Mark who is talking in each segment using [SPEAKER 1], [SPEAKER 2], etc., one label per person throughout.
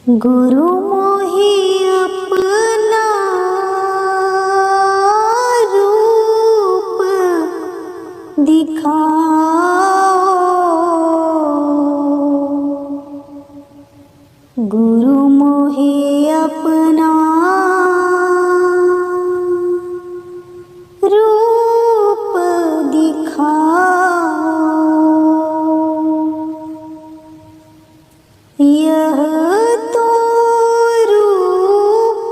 [SPEAKER 1] गुरु मोहि अपना रूप दिखाओ। गुरु मोहि अपना रूप दिखाओ। यह तो रूप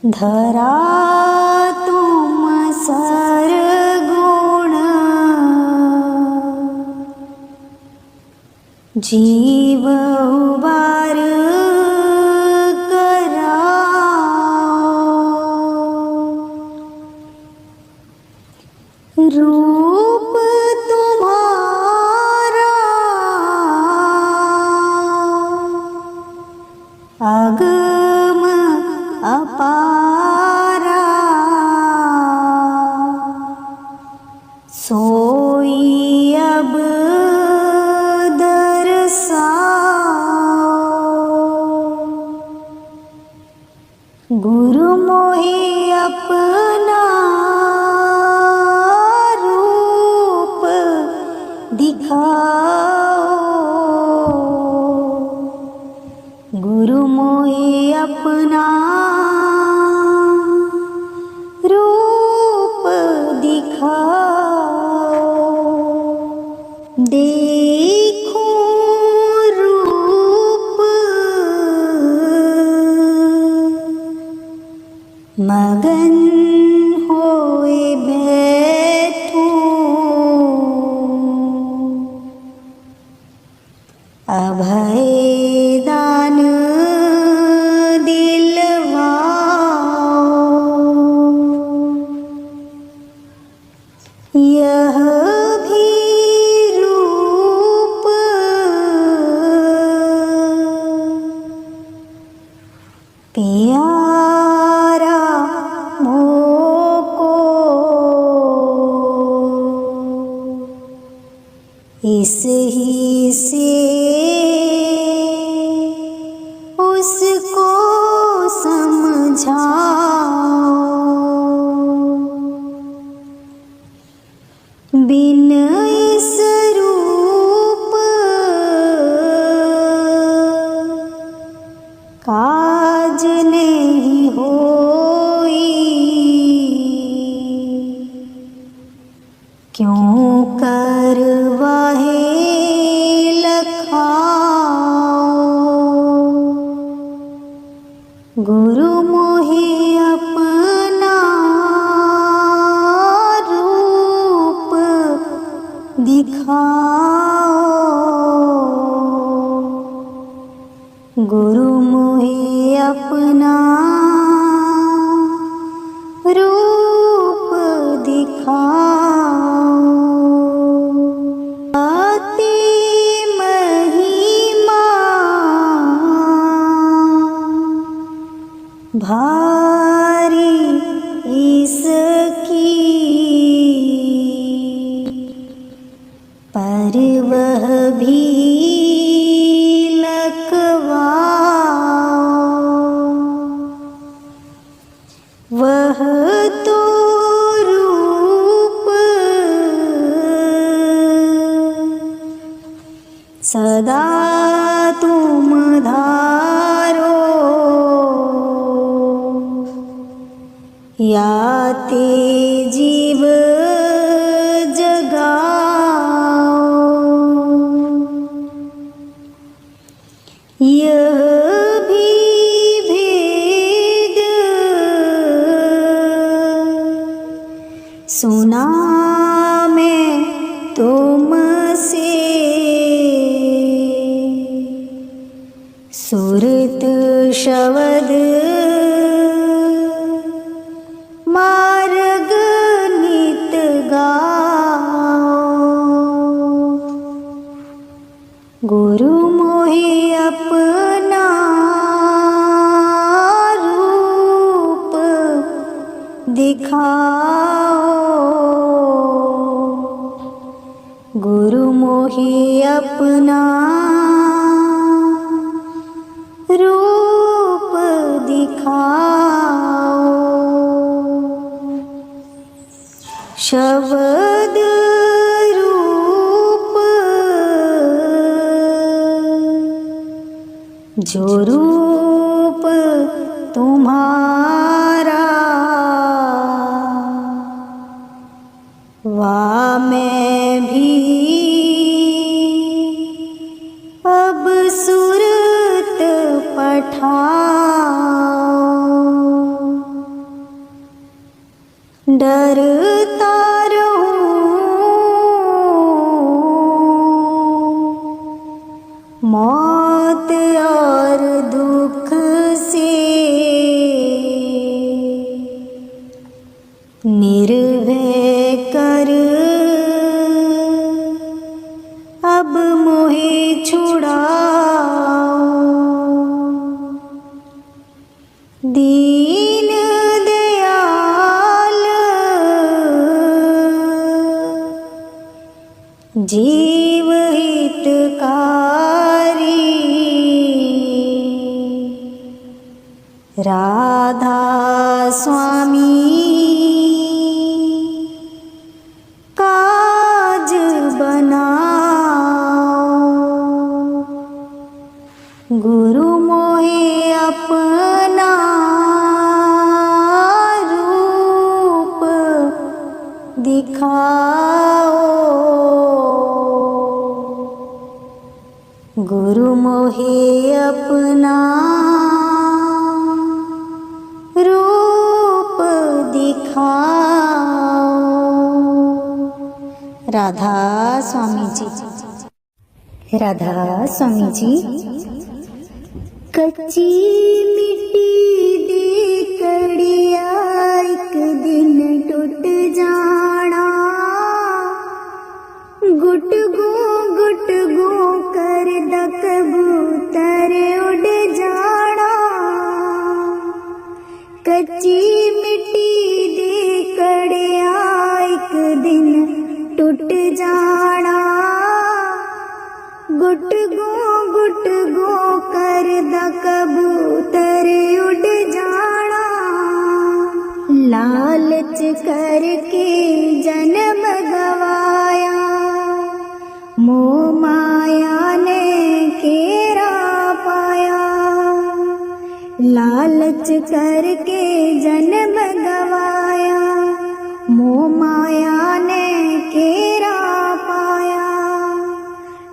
[SPEAKER 1] धरा तुम सरगुण, जीव उबार कराओ। रूप तुम्हारा अगम अपारा, सोई अब दर्शाओ। गुरु मोहि अपना रूप दिखाओ। गुरु मोहि अपना रूप दिखाओ। देखो रूप मगन होए बैठूं, अभय दान दिलवाओ। यह भी रूप प्यारा मोको, इस ही से उसको समझाओ। बिन इस रूप काज नहीं होई, क्यों करवाहे लखाओ। गुरु मोहि अपना रूप दिखाओ। गुरु मोहि अपना रूप दिखाओ। अति महिमा भारी इसकी, पर वह भी लखवाओ। वह तो रूप सदा तुम धारो, याते जीव जगाओ। यह भी भेद सुना मैं तुमसे, सुरत शब्द मार्ग नित गाओ। गुरु मोहि अपना रूप दिखाओ। गुरु मोहि मोहि अपना रूप दिखाओ। शब्द रूप जो रूप तुम्हारा वा मैं भी अब सूरत पठाओ। डरता मौत और दुख से, निर्भय कर अब मोहे छुड़ाओ। दीन दयाल जीव हितकारी, राधा स्वामी काज बनाओ। गुरु मोहे अपना रूप दिखाओ। गुरु मोहे अपना रूप दिखाओ। राधा स्वामी जी। राधा स्वामी जी। कच्ची मिट्टी दी कड़िया एक दिन टूट जाना, गुट गो कर द कबूतर उड़ जाना। कच्ची मिट्टी दी कड़िया एक दिन टूट जाना, गुट गो कर द कबूतर उड़ जाना। लालच करके जन्म गवाया, मोह माया ने केरा पाया। लालच करके जन्म गवाया, मोह माया ने केरा पाया।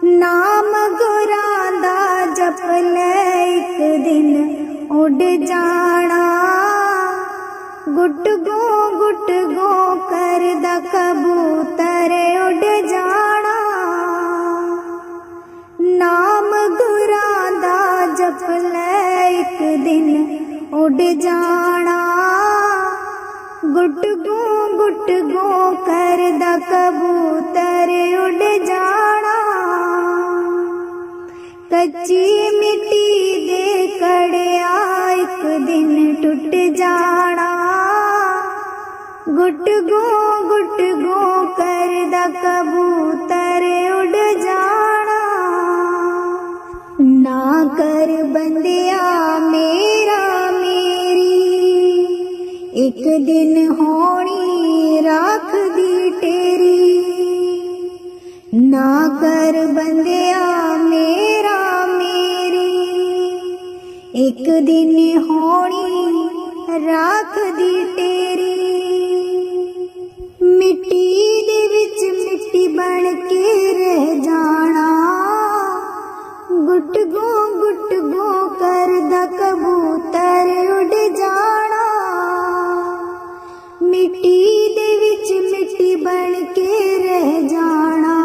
[SPEAKER 1] नाम गुरां दा जप ले एक दिन उड़ जाना, गुट गो कर द कबूतर उड़ जाना। नाम गुरां दा जप ले एक दिन उड़ जाना, गुट गो कर द कबूतर उड़ जाना। कच्ची मिट्टी दे कड़िया एक दिन टूट जाना, गुट गो कर द कबूतर उड़ जाना। ना कर बंदिया मेरा मेरी, एक दिन होनी राख दी तेरी। ना कर बंदिया मेरा मेरी, एक दिन होनी राख दी तेरी। मिट्टी दे विच मिट्टी बन के रह जाना, गुट गो कर द कबूतर उड़ जाना। मिट्टी दे विच मिट्टी बन के रह जाना,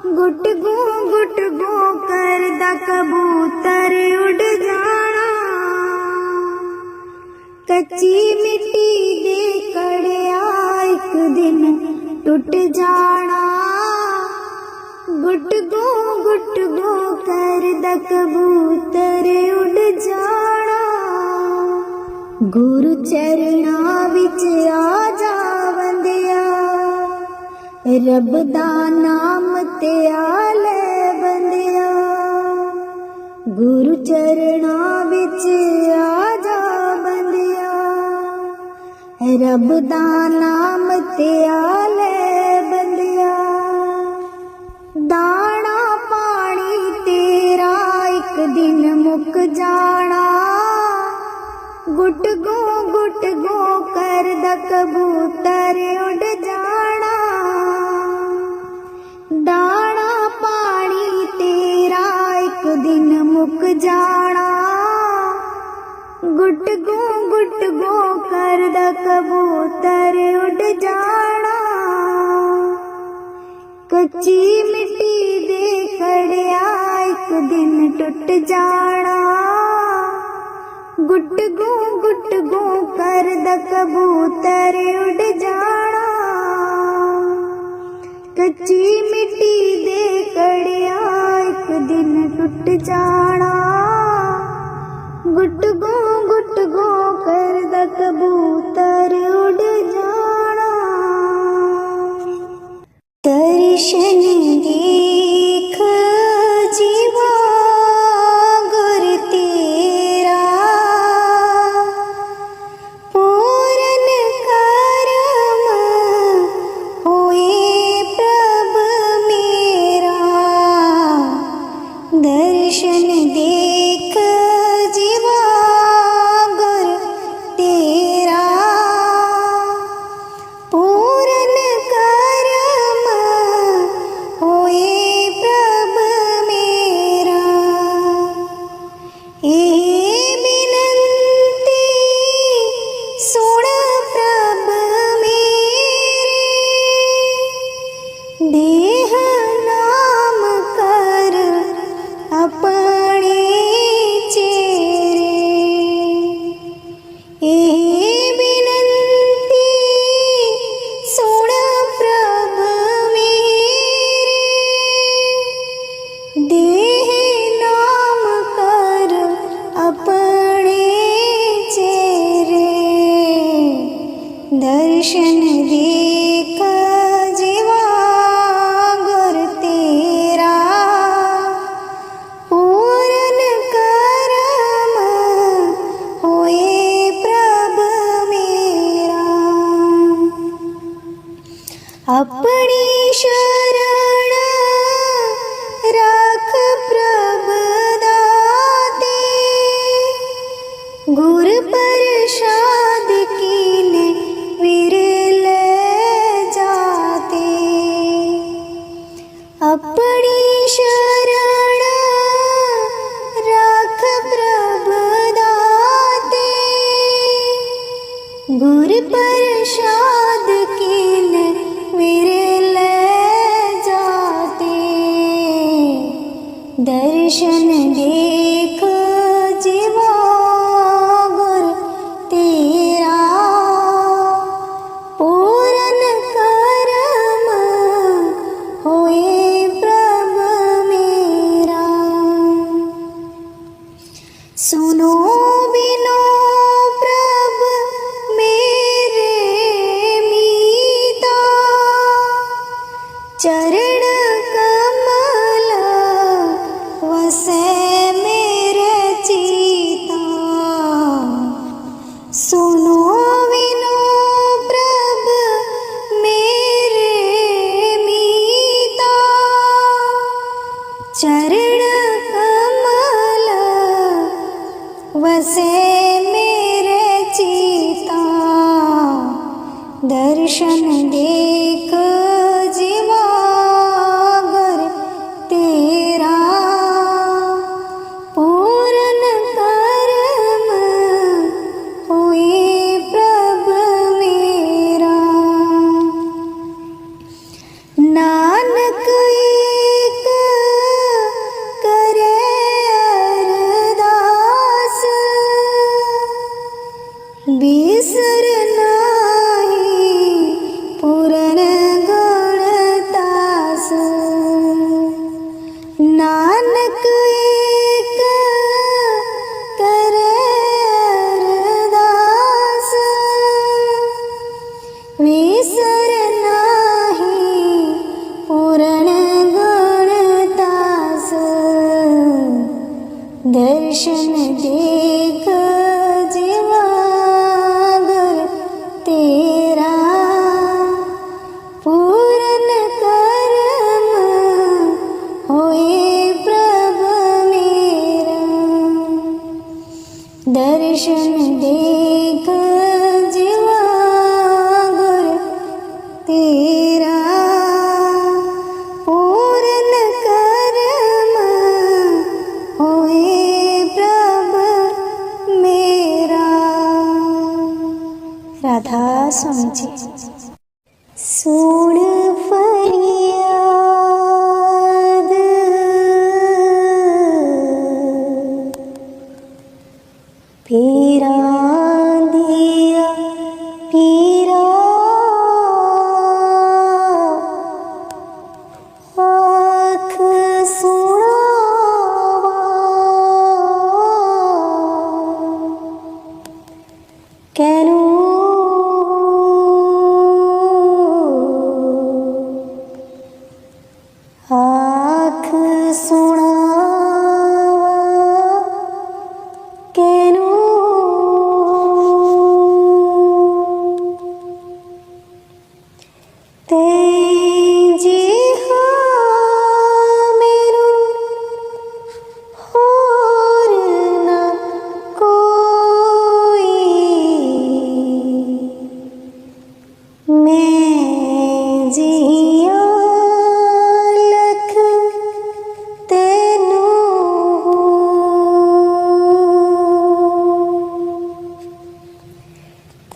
[SPEAKER 1] गुट गो कर द कबूतर उड़ जाना। कच्ची मिट्टी दे कड़िया एक दिन टूट जाना, गुट गो कर द कबूतर उड़ जाना। गुरु चरणा विच आ जा बंदिया, रब दा नाम प्रभु दा नाम ते आले बंदिया, दाना पानी तेरा एक दिन मुक जाना। गुट गो कर द कबूतर उड़ जाना। दाना पानी तेरा एक दिन मुक जाना। गुट गो कर द कबूतर उड़ जाना। कच्ची मिट्टी दे कड़िया एक दिन टुट जाना। गुट गो कर द कबूतर उड़ जाना। कच्ची मिट्टी दे कड़िया एक दिन टुट जाना। गुट गो कर द कबूतर उड़ जाना। दर्शन देख जीवा गुर तेरा, पूरन करम होए प्रभ मेरा। दर्शन देख जीवा गुर तेरा, पूरन करम होए प्रभ मेरा। ए बिनती सुन प्रभ मेरे, देह नाम कर अपने चेरे। ए बिनती सुन प्रभ मेरे, देह नाम कर अपने चेरे। दर्शन देख जीवा गुर तेरा, पूरन करम होए प्रभ मेरा। अपनी शरण राख प्रभ दाते, गुर प्रसाद कीने विरल जाते। अपनी शरण राख प्रभ दाते, गुर प्रसाद कीने विरल जाते। दर्शन देख जीवा गुर तेरा, पूरन करम होए प्रभ मेरा। सुनो बिनो प्रभ मेरे मीता, चरण कमल वसे मेरे चीता। सुनो विनो प्रभ मेरे मीता, चरण कमल वसे मेरे चीता। दर्शन देख जीवा गुर तेरा, पूरन करम होए प्रभ मेरा। नानक एक करे अरदास, बिसर नाही पूरन गुणदास। नानक एक करे अरदास, बिसर नाही पूरन गुणदास। दर्शन देख जीवा गुर तेरा, दर्शन देख जीवा गुर तेरा पूर्ण कर्म होए प्रभ मेरा। राधा स्वामी जी। सुन फरियाद पीरा दिया पीरा आँख सुनावा कैनू आँख सुनावा कैनू तेजी हाँ मेरू होर न कोई मैं जिया लख तेनू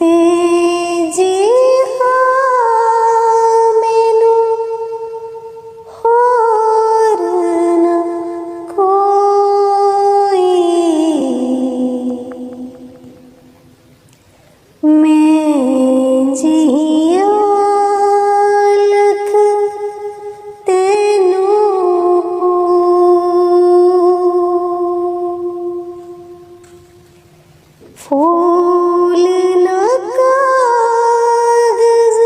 [SPEAKER 1] तेजी मैं जिया लख तेनू फूल न कागज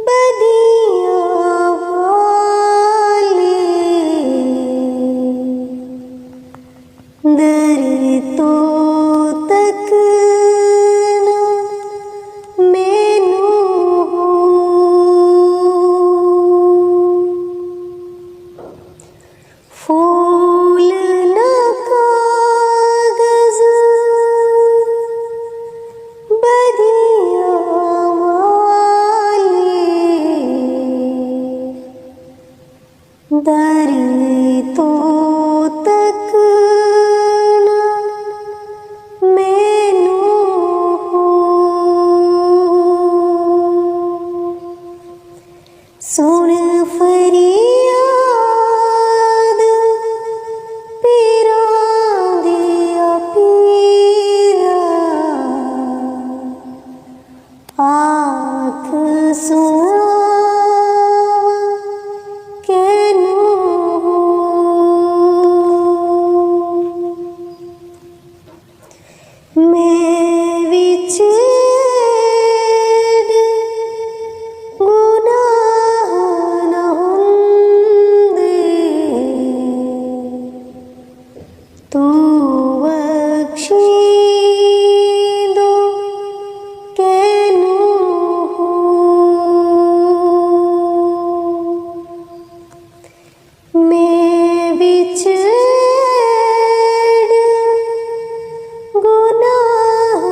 [SPEAKER 1] बदिया वाले दर तो तक मैनू फूल न कागज बदिया वाले दर तो तक सुन फरियाद पीरा दिया पीरा आँख सुनावा कैनू मैं विच तू बख्शी दो कैनू मैं बिच गुनाह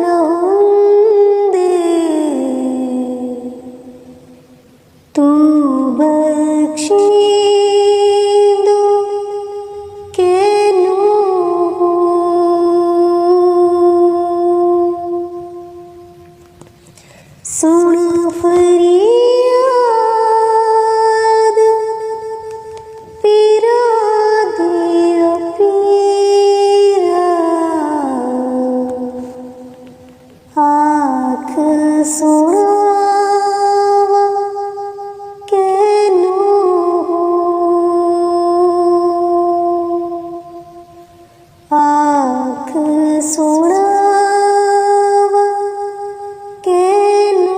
[SPEAKER 1] न हुंदे तू बख्शी सुन फरियाद पीरा दिया पीरा आँख सुनावा कैनू आँख सुनावा कैनू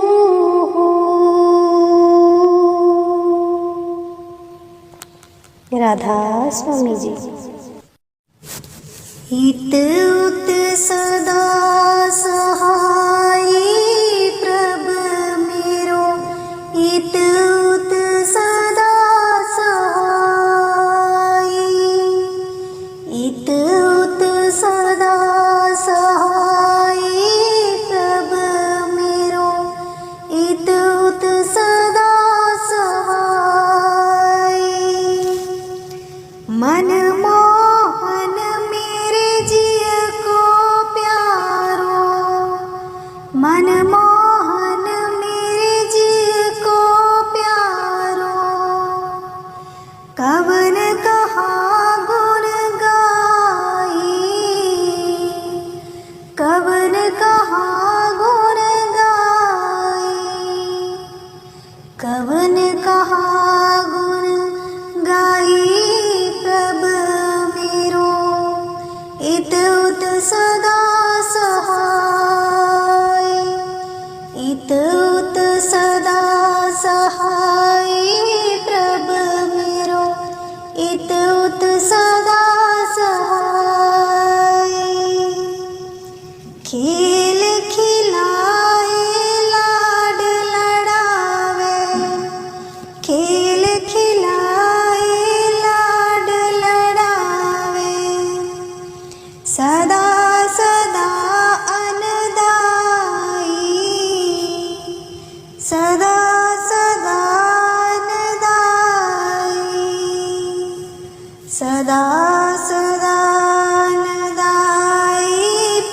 [SPEAKER 1] राधा स्वामी जी। हित उत सदा सहाय प्रभ मेरो हित उत सदा सहाय हित उत खेल खिलाए लाड लड़ावे, सदा सदा अनदाई, सदा सदा अनदाई, सदा सदा अनदाई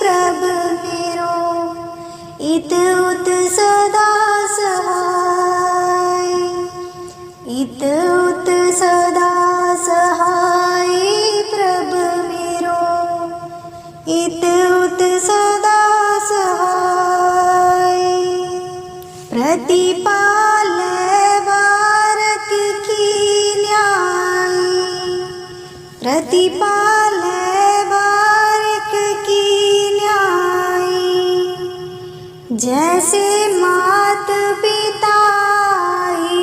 [SPEAKER 1] प्रभु मेरो इत उत सदा सहाय, इत उत सदा सहाय प्रभु मेरो इत उत सदा सहाय। प्रतिपाले बारक की न्याय, प्रतिपाले बारक की न्याय, जैसे मात पिताई,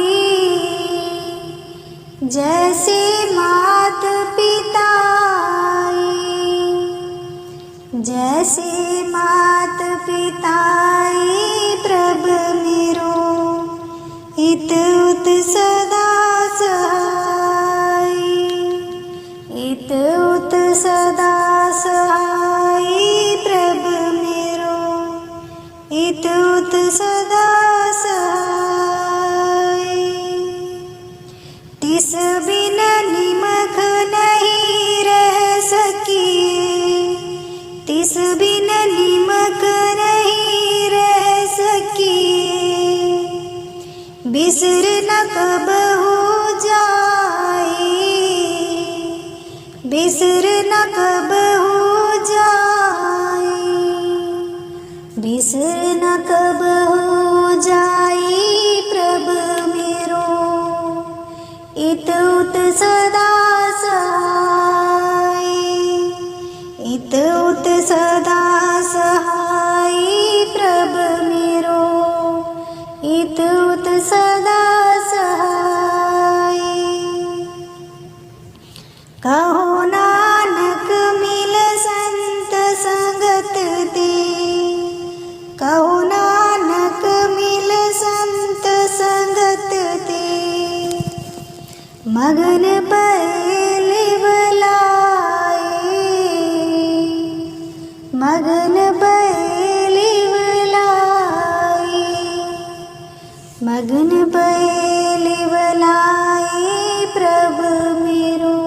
[SPEAKER 1] जैसे मात पिताई, जैसे मात पिताई प्रभु मेरो इत उत सदा सहाय, इत उत सदा सहाय प्रभु मेरो इत उत सदा सहाय। तिस बिन निमख नहीं रह सकिए, तिस बिन निमक नहीं रह सकिए, बिसर न कब हो जाए, बिसर न कब हो जाए, बिसर न कब हो जाए प्रभु मेरो इत उत सदा सहाय, इत उत सदा सहाय प्रभु मेरो इत उत सदा सहाय। कहो नानक मिल संत संगत दे, कहो नानक मिल संत संगत दे, मगन पहले बुलाए, मगन पहले बुलाए, मगन पहले बुलाए प्रभु मेरो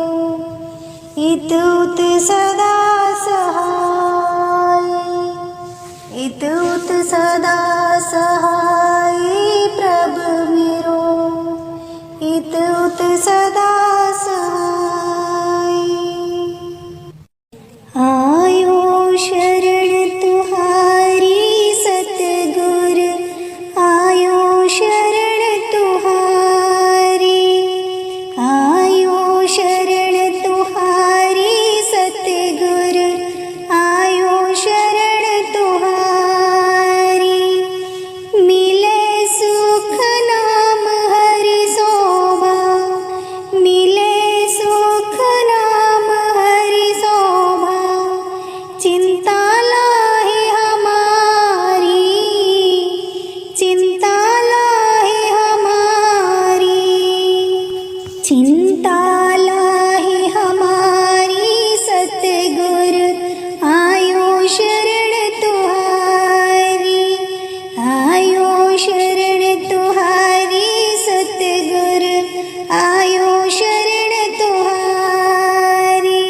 [SPEAKER 1] इत उत सदा सहाय, इत उत सदा सहाय प्रभु मेरो इत उत सदा सहाय। आयो शरण तुहारी सतगुर, आयो शरण तुहारी, आयो शरण तुहारी सतगुर, आयो शरण तुहारी, मिले सुख नाम हरि शोभा, मिले सुख नाम हरि शोभा, चिंता लाहे हमारी, चिंता लाहे हमारी, चिंता लाहे हमारी सतगुर, आयो शरण तुहारी, आयो शरण तुहारी सतगुर, आयो शरण तुहारी,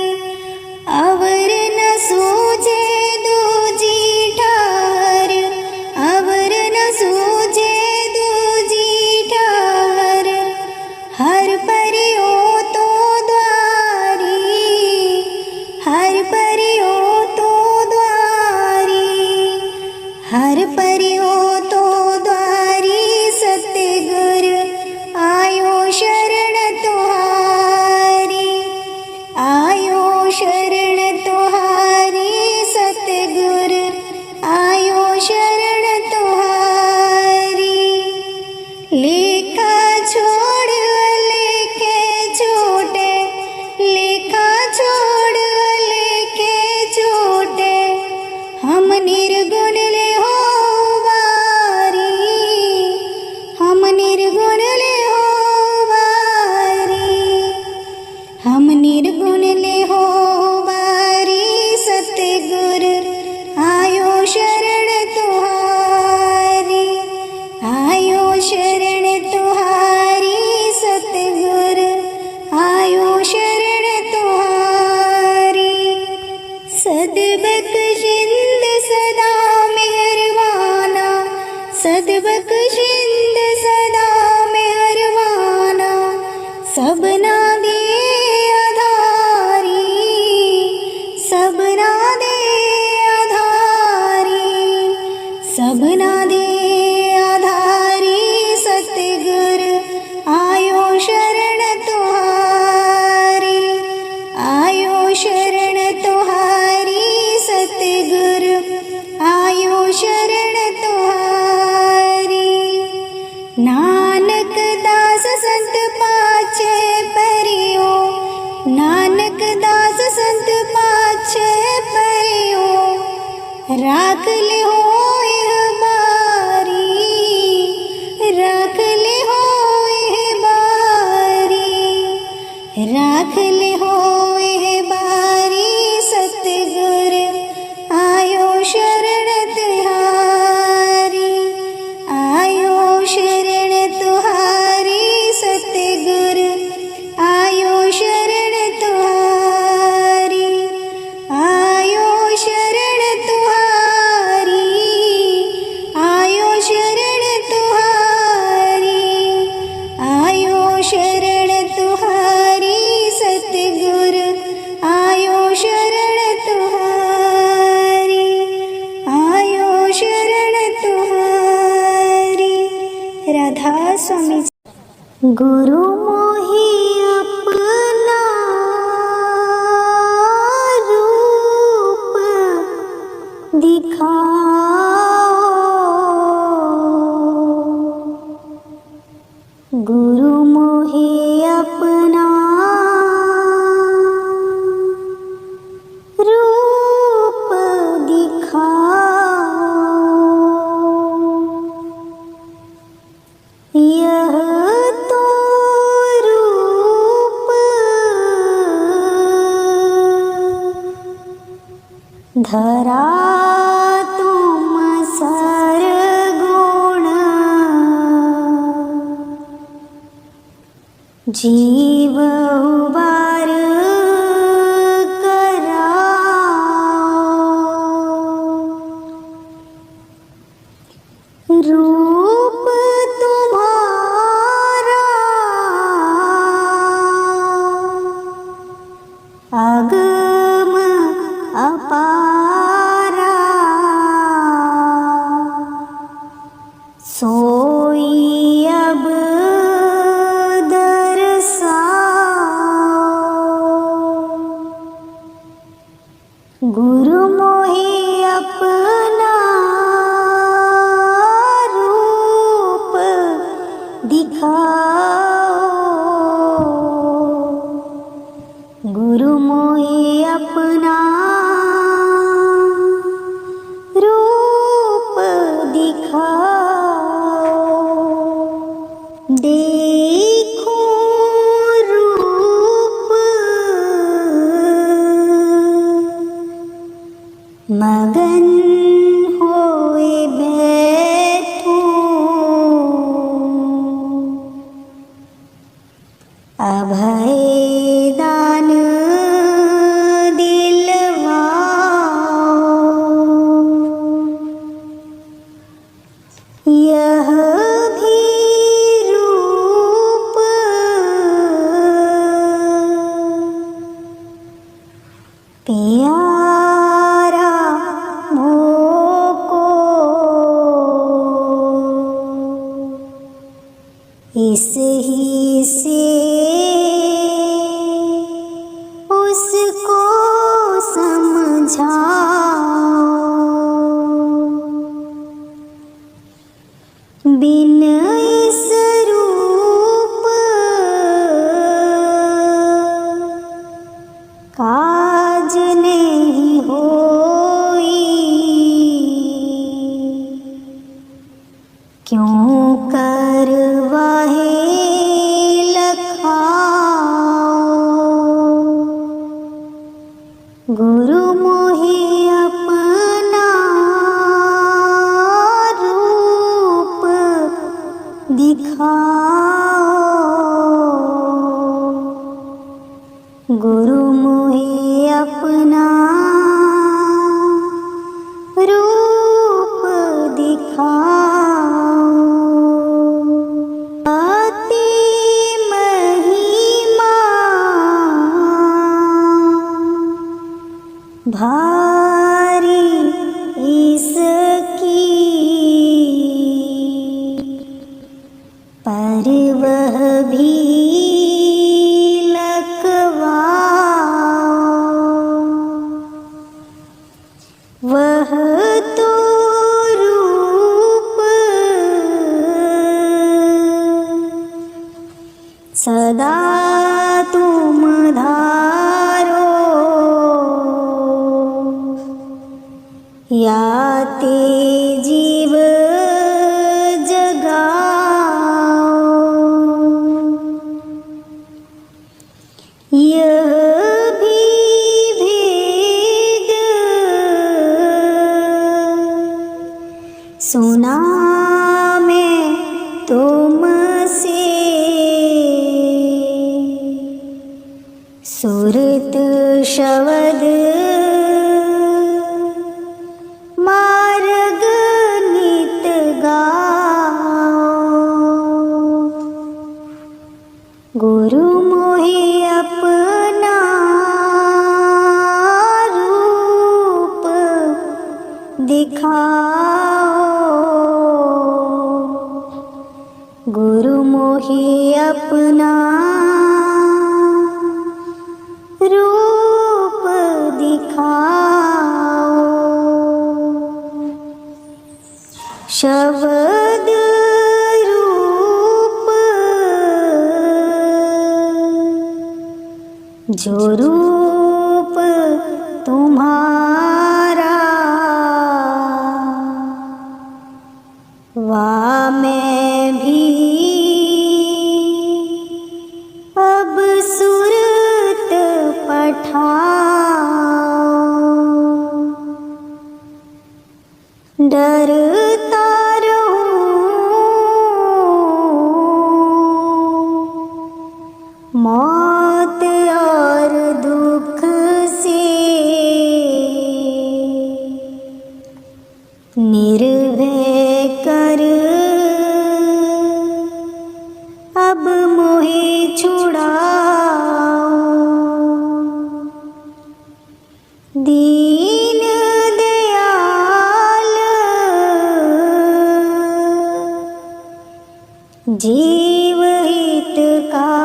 [SPEAKER 1] अवर न सूझे दूजी ठार, अवर न सूझे दूजी ठार, हर परियो तो द्वारी, हर परियो तो द्वारी, हर परियो तो द्वारी सतगुर, आयो शरण तो सबना दे आधारी, सबना दे आधारी, सबना दे आधारी सतगुर आयो शरण तुहारी, आयो शरण तुहारी सतगुर आयो शरण तुहारी। नानक दास संत पाछे परियो, नानक दास संत पाछे परियो, राख ले हो यह बारी, राख ले हो यह बारी, राख ले हो यह बारी सतगुर आयो शरण तुहारी, आयो शरण तुहारी सतगुर आयो शरण तुहारी, आयो शरण तुहारी, आयो शरण तुहारी, आयो शरण तुहारी सतगुर आयो शरण तुहारी, आयो शरण तुहारी। राधा स्वामी। गुरु मोहि अपना रूप दिखाओ, गुरु मोहि अपना रूप दिखाओ, यह तो रूप धरा तुम सरगुण, जीव उबार कराओ, रूप तुम्हारा अगम अपारा, सोई अब दर्शाओ, गुरु मोहि अपना रूप दिखाओ, गुरु मोहि अपना रूप दिखाओ, देखो रूप मगन होए बैठो, अभय दान दिलवाओ, यह भी रूप प्यारा मोको, इस ही से उसको समझाओ, बिन इस रूप काज नहीं होई, क्यों करवाहे लखाओ, गुरु मोहि अपना रूप दिखाओ, गुरु मोहि अपना रूप दिखाओ, अति मही भारी इसकी, पर वह भी वह तो रूप सदा तुम धारो, या ते जीव जगाओ। यह सुना मैं तुमसे, सुरत शब्द मार्ग नित गाओ। गुरु मोहे अपना रूप दिखाओ, गुरु मोहे अपना रूप दिखाओ। शब्द रूप जो रूप तुम्हारा, वा मैं भी अब सूरत पठाओ। डरता रहूं मौत और दुख से, निर्भय कर अब मोहे छुड़ाओ। दीन दयाल जीव हितकारी,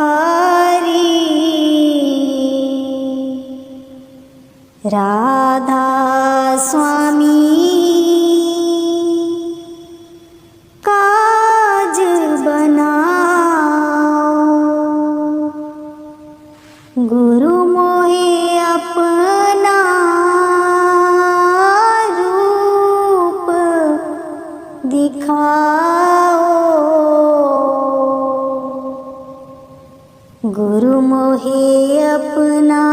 [SPEAKER 1] राधा स्वामी काज बनाओ। गुरु मोहे अपना रूप दिखाओ, गुरु मोहे अपना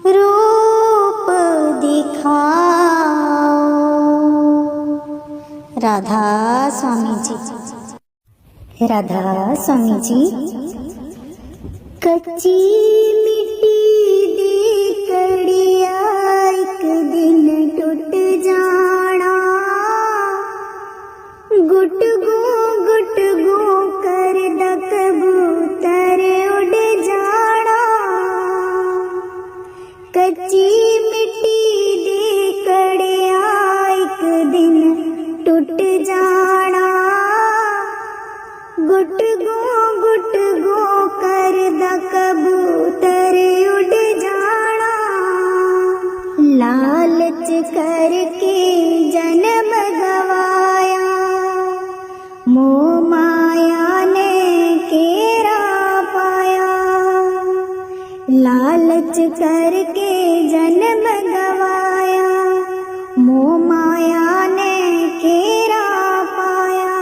[SPEAKER 1] रूप दिखाओ। राधा स्वामी जी। राधा स्वामी जी। कच्ची मिट्टी दी कड़िया एक दिन टूट जाना, गुट गो कर द कबूतर उड़ जाना। कच्ची मिट्टी दी कड़िया एक दिन टूट जाना, गुट गो कर द कबूतर उड़ जाना। लालच करके जन्म गवाया, मोह माया ने केरा पाया। लालच करके जन्म गवाया, मोह माया ने केरा पाया।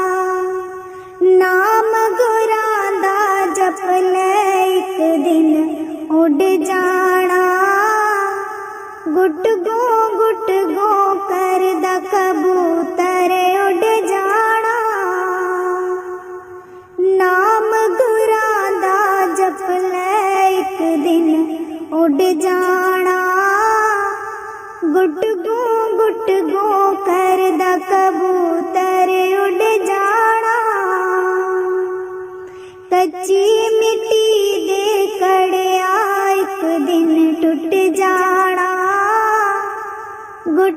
[SPEAKER 1] नाम गुरां दा जप ले एक दिन उड़ जाना, गुट गो कर द कबूतर उड़ जाना। नाम गुरां दा जप ले एक दिन उड़ जाना, गुट गो कर द कबूतर उड़ जाना। कच्ची मिट्टी दे कड़िया एक दिन टूट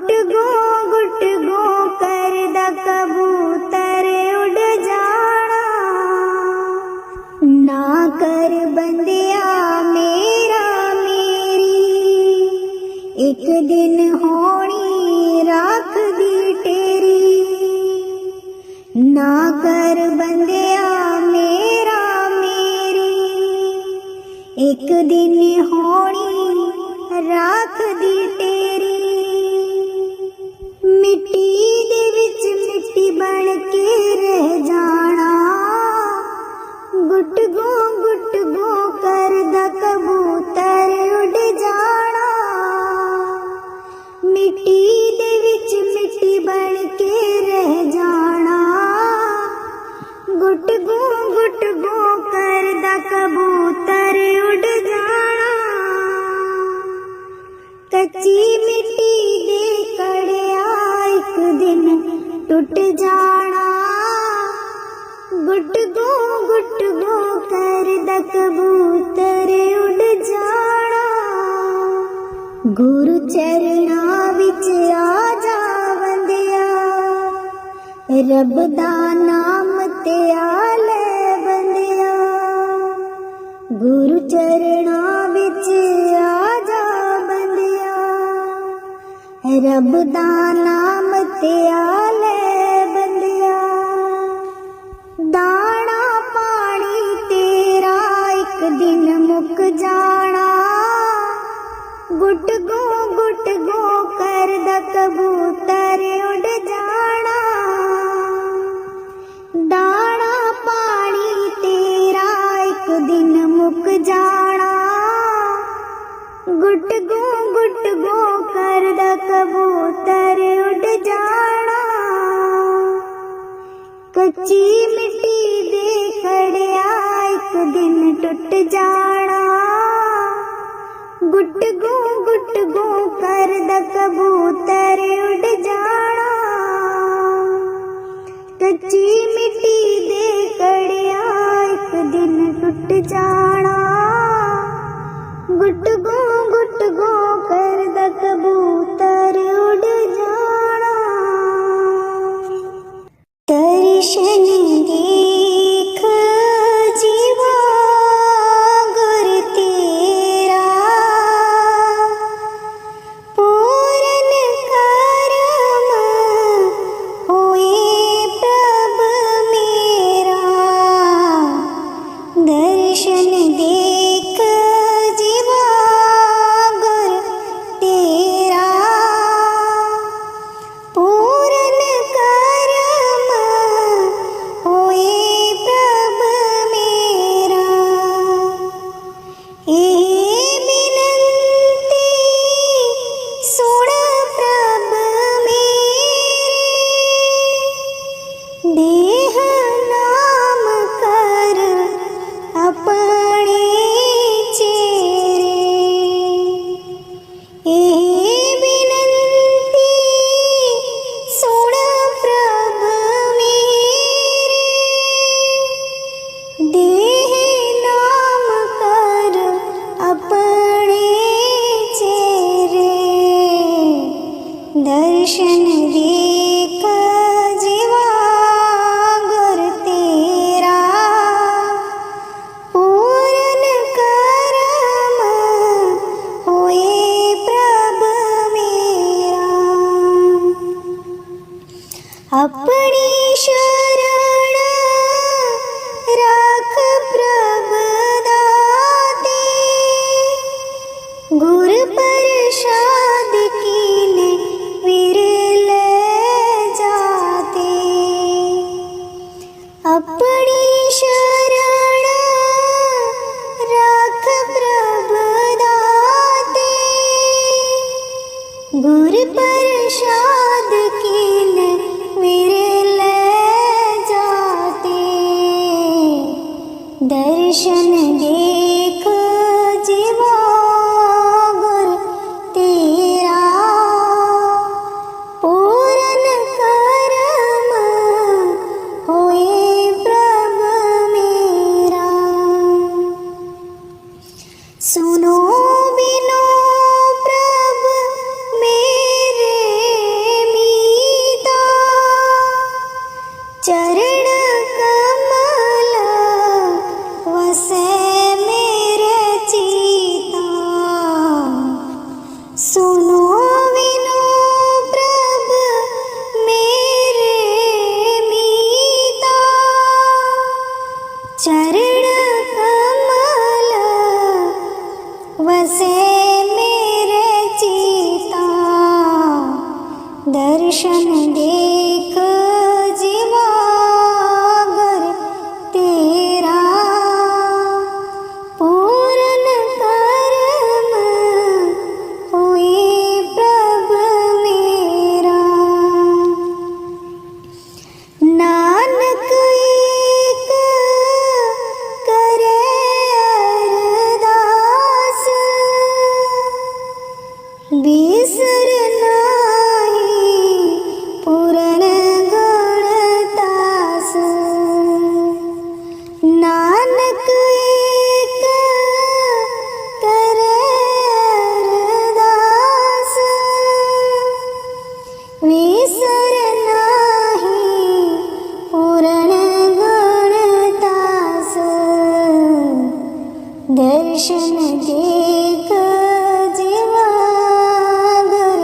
[SPEAKER 1] गुट गो करदा कबूतर उड़ जाना। ना कर बंदिया मेरा मेरी, एक दिन होनी राख दी तेरी। ना कर बंदिया मेरा मेरी, एक दिन होनी राख दी तेरी। मिट्टी दे विच मिट्टी बन के रह जाना। गुट गो करदा कबूतर उड़ जाना। मिट्टी दे विच मिट्टी बन के रह जाना। गुट गो करदा कबूतर उड़ जाना। कच्ची मिट्टी दे कड़िया एक दिन टूट जाना। गुट गो करदा कबूतर उड़ जाना। गुरु चरणा विच आ जा बंदिया, रब दा नाम ते आ ले बंदिया। गुरु चरणा विच आ जा बंदिया, रब दा नाम ते आ ले बंदिया। दाना पानी तेरा एक दिन मुक जाना। गुट गो करदा कबूतर उड़ जाना। दाना पानी तेरा एक दिन मुक जाना। गुट गो करदा कबूतर उड़ जाना। कच्ची मिट्टी दे खड़िया एक दिन टूट जाना। गुट गो करदा कबूतर उड़ जाना। कच्ची मिट्टी दे खड़िया एक दिन टूट जाना। गुट गो करदा कबूतर उड़ जाना। दर्शन देख जीवा गुर तेरा, पूरन करम होए प्रभ मेरा। दर्शन देख जीवा गुर तेरा, पूरन करम होए प्रभ मेरा। ए बिनती सुन प्रभ मेरे, देह नाम कर अपने चेरे। ए बिनती सुन प्रभ मेरे, देह नाम कर अपने चेरे। दर्शन देख जीवा गुर तेरा, पूरन करम होए प्रभ मेरा। अपनी शरण राख प्रभ दाते, गुर प्रसाद कीने विरल जाते। अपनी शरण राख प्रभ दाते, गुर प्रसाद कीने विरल जाते। दर्शन देख जीवा गुर तेरा, पूरन करम होए प्रभ मेरा। सुनो बिनो प्रभ मेरे चरण कमल वसे मेरे चिता, दर्शन देख जीवागर तेरा, पूर्ण कर्म हुई प्रभु मेरा। नानक एक करे अरदास, बिसर नाही पूर्ण गुणतास। नानक एक करे अरदास, विसर नाही पूर्ण गुणतास। दर्शन देख जीवागर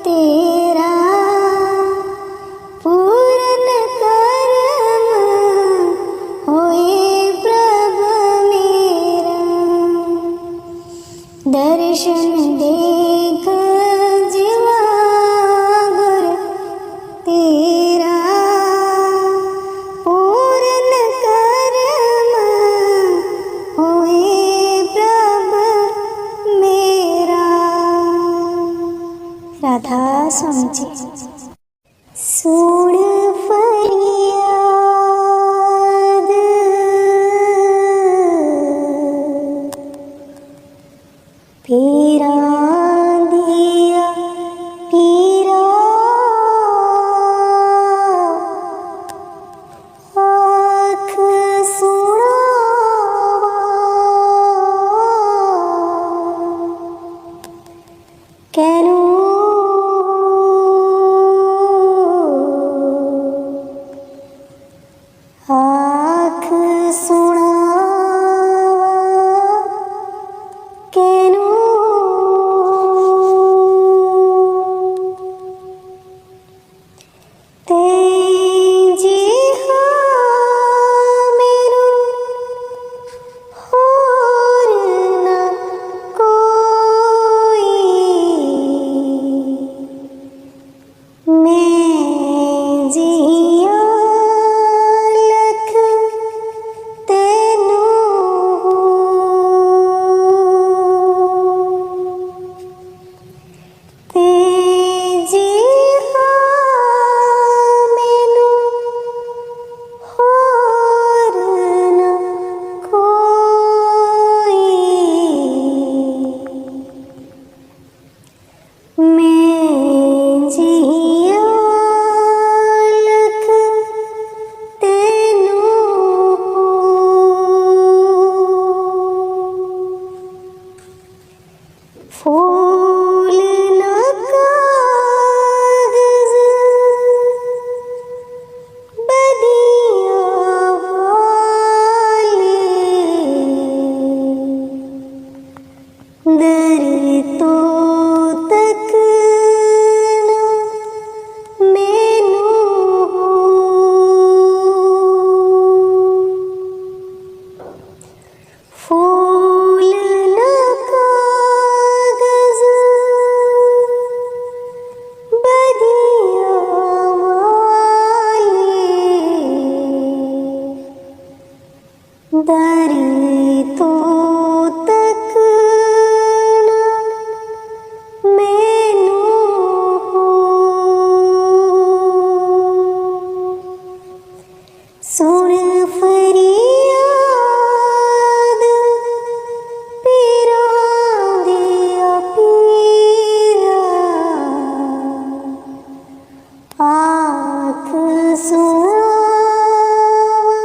[SPEAKER 1] तेरा, पूर्ण कर्म होए प्रभु मेरा। दर्शन देख जीवागर तेरा, पूर्ण कर्म होए प्रभु मेरा। राधा स्वामी जी। सुन फरियाद पीरा दिया पीरा, आँख सुनावा कैनू, आँख सुनावा कैनू। तेजी हाँ मेरू होर न कोई, मैं जिया लख तेनू, तेजी हाँ मैनू होर न कोई, मैं जिया लख तेनू। फूल न कागज बदिया वाले, दर तो तक न मैनू, फूल न कागज बदिया वाले, दर तो तक न मैनू। सुन फरियाद पीरा दिया पीरा, आँख सुनावा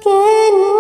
[SPEAKER 1] कैनू।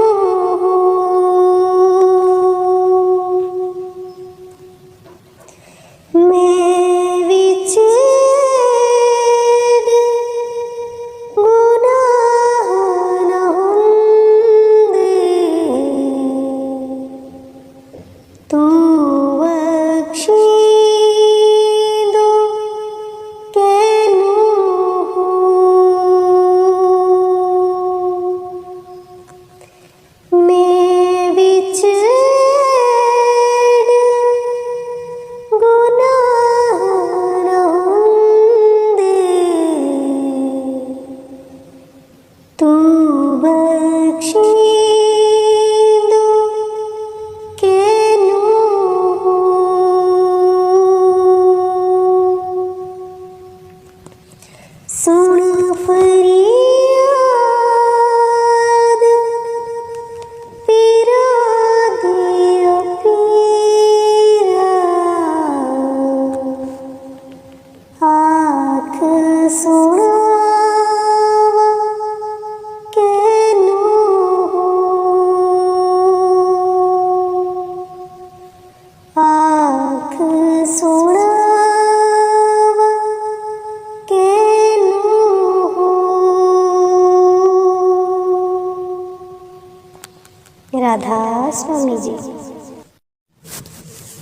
[SPEAKER 1] राधा स्वामी जी।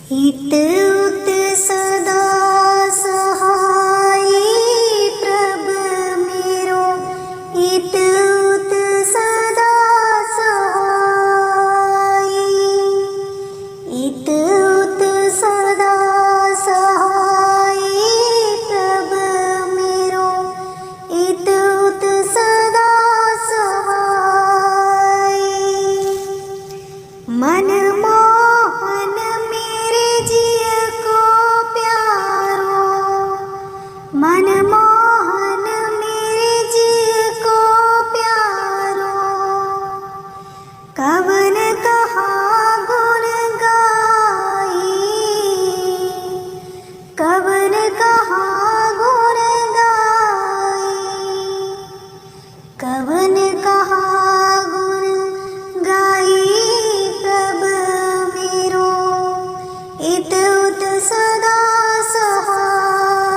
[SPEAKER 1] हित उत सदा सहाय प्रभ मेरो, हित उत सदा सहाय, हित उत सदा सहाय प्रभ मेरो, हित उत सदा सहाय। मन मोहन मेरे जिय को प्यारो, मन मोहन मेरे जिय को प्यारो, कवन कहा गुण गाई, कवन कहा गुण गाई, कवन कहा गुण गाई प्रभ मेरो, हित उत सदा सहाय,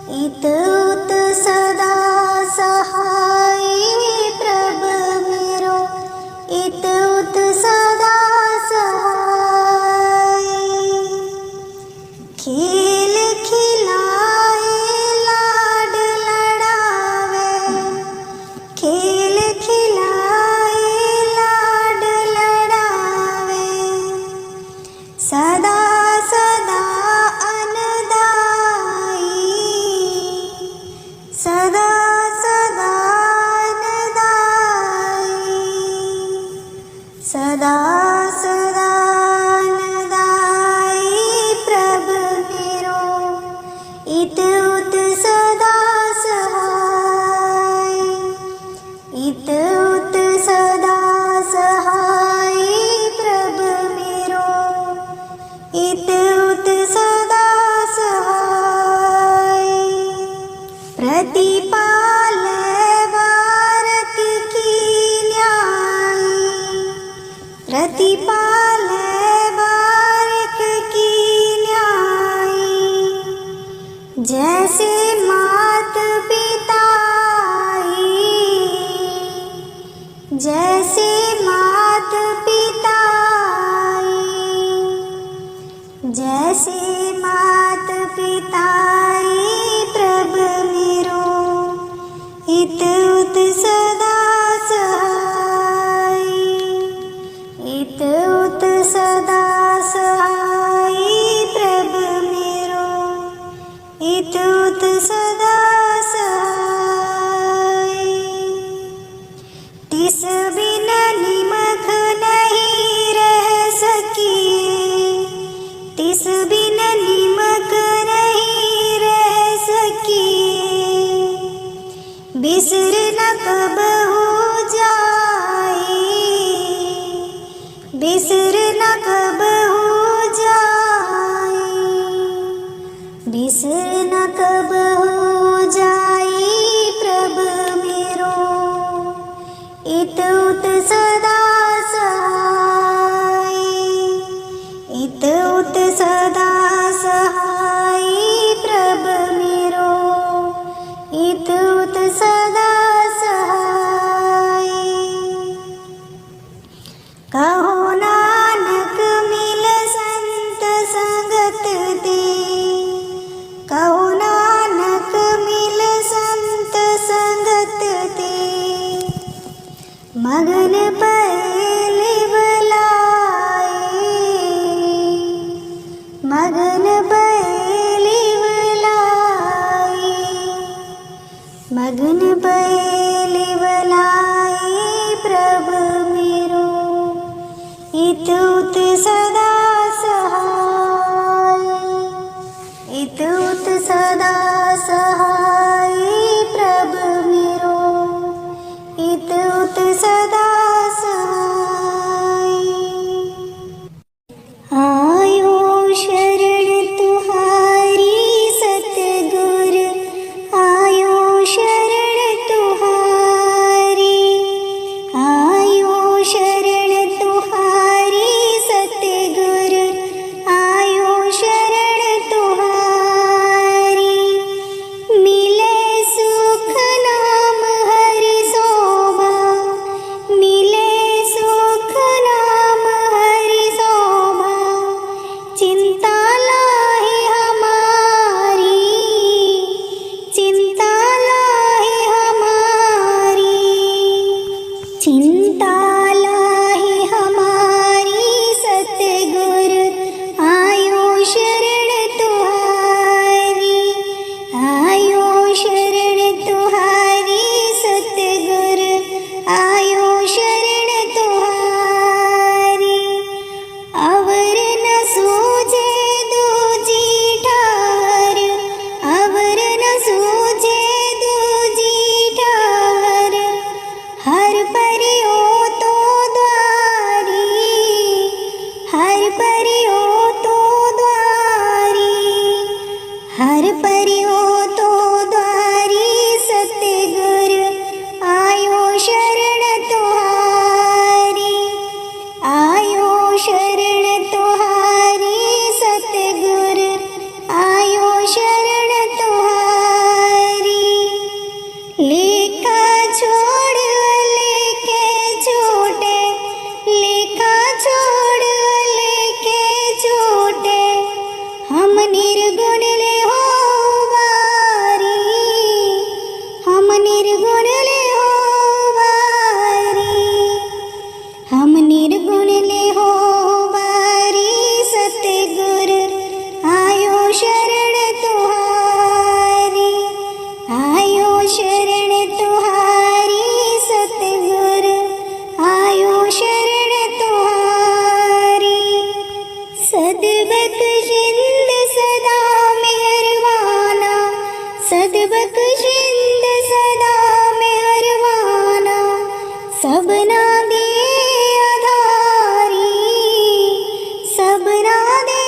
[SPEAKER 1] हित उत सदा सहाय प्रभ मेरो, हित उत सदा सहाय। खेल खिलाए लाड लड़ावे, खेल खिलाए लाड लड़ावे, सदा सदा अनदाई, सदा सदा अनदाई, सदा सदा अनदाई प्रभ मेरो, हित उत सदा सहाय, हित उत सदा सहाय प्रभ मेरो, हित उत सदा सहाय। प्रतिपाले भारत की न्यायी, प्रतिपाले भारत की न्यायी, जैसे मात पिताई, जैसे मात पिताई, जैसे मात पिताई प्रभ मेरो, हित उत सदा सहाय, हित उत सदा सहाय प्रभ मेरो, हित उत सदा सहाय। तिस बिन निमख नहीं रह सकिए, तिस बिन निमक नहीं रह सकिए, बिसर न कबहु जाए, बिसर न कबहु जाए, बिसर न कबहु जाए प्रभ मेरो, हित उत सदा सहाय, हित उत सदा सहाय प्रभ मेरो, हित उत सदा सहाय। कहो नानक मिल संत संगत दे, कहो नानक मिल संत संगत दे, मगन पहल बुलाए, मगन पहल बुलाए, मगन पहल बुलाए प्रभ मेरो, हित उत सदा सहाय, हित उत सदा सहाय प्रभ मेरो, हित उत सदा सहाय। आयो शरण तुहारी सतगुर, आयो शरण तुहारी, आयो शरण तुहारी सतगुर, चिंता लाही हमारी सतगुर आयो शरण तुम्हारी, आयो शरण तुम्हारी सतगुर आयो शरण तुम्हारी। अवर न सूझे दूजी ठार, अवर न सूझे दूजी ठार, हर परियो तो द्वारी, हर परियो तो द्वारी, हर परियो तो द्वारी सतगुर आयो शरण तुम्हारी, आयो शरण तुम्हारी सतगुर आयो शरण तुम्हारी। लेखा छोड़ लेके छूटे, लेखा छोड़ लेके छूटे, हम निर्गुण ले हो वारी, हम निर्गुण ले हो वारी, हम निर्गुण ले हो वारी सतगुर आयो शरण तुम्हारी, आयो शरण तुम्हारी सतगुर आयो शरण तुम्हारी। सदबख्शिंद सदा मेहरबाना, सदबख्शिंद सदा मेहरबाना, सबना दे आधारी, सबना दे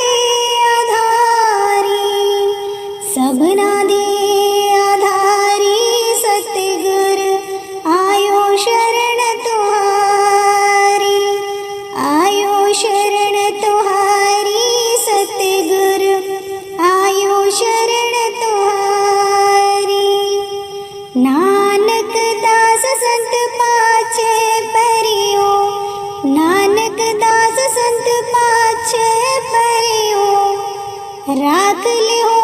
[SPEAKER 1] आधारी, सबना दे आधारी सतगुर आयो शरण तुम्हारी, आयो शरण तुम्हारी सतगुर आयो शरण तुम्हारी। नानक दास संत पाछे परियो, नानक दास संत पाछे परियो, राख ले हो